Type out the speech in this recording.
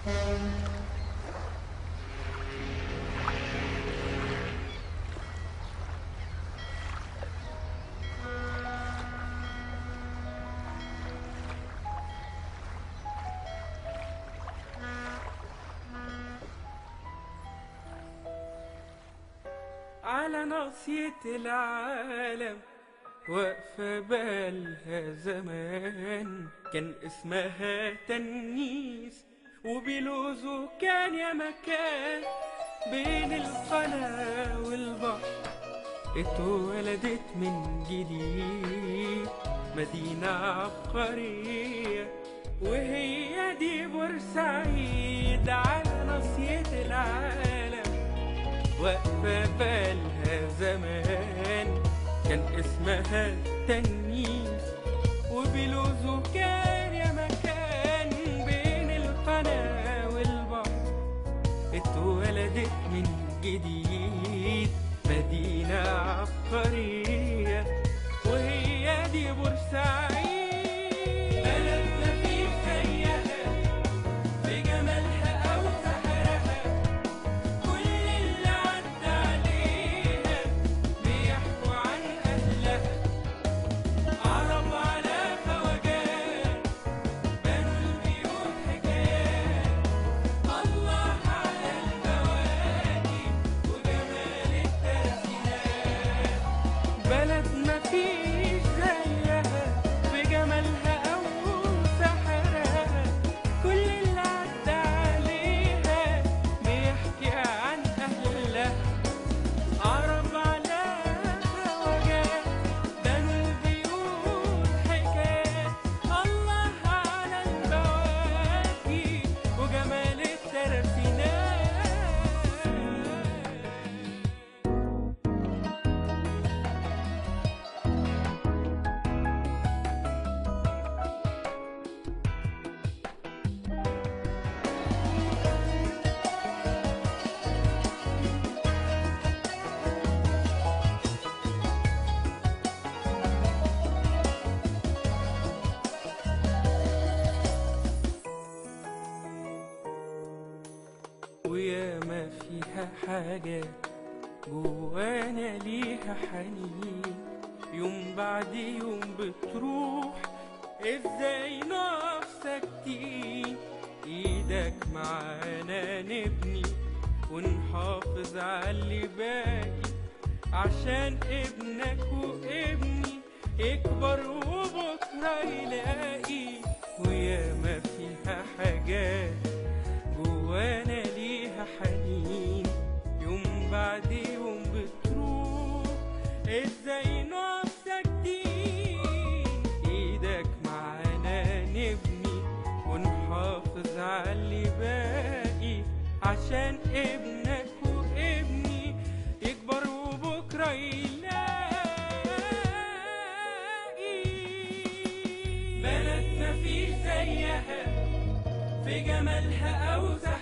على ناصية العالم واقفة بالها زمان، كان اسمها تنيس وبلوزه كان يا مكان. بين القنا والبحر اتولدت من جديد مدينة عبقرية، وهي دي بورسعيد. على ناصية العالم واقفة بالها زمان، كان اسمها تنيس وبلوزه كان يا مكان. بين القنا والبحر اتولدت من جديد مدينة عبقرية، وهي دي بورسعيد. بلدنا في زيها بجمالها أو سحرها، كل اللي عدى عليها بيحكوا عن أهلها. عرب على خواجات بنوا البيوت حكايات، الله على البواكي وجمال الترسينات. بلدنا فيش زيها بجمالها أو سحرها، كل اللي عدى عليها بيحكي عن أهلها. عرب على خواجات بنوا البيوت حكايات، الله على البواكي وجمال الترسينات. وياما فيها حاجات جوانا ليها حنين، يوم بعد يوم بتروح ازاي نقف ساكتين. ايدك معانا نبني ونحافظ على اللي باقي، عشان ابنك وابني يكبر وبكرة يلاقي. وياما فيها حاجات جوانا ليها حنين، يوم بعد يوم بتروح ازاي نقف ساكتين. ايدك معانا نبني ونحافظ على اللي باقي، عشان ابنك وابني يكبر وبكرة يلاقي. بلدنا في زيها في جمالها أو سحرها،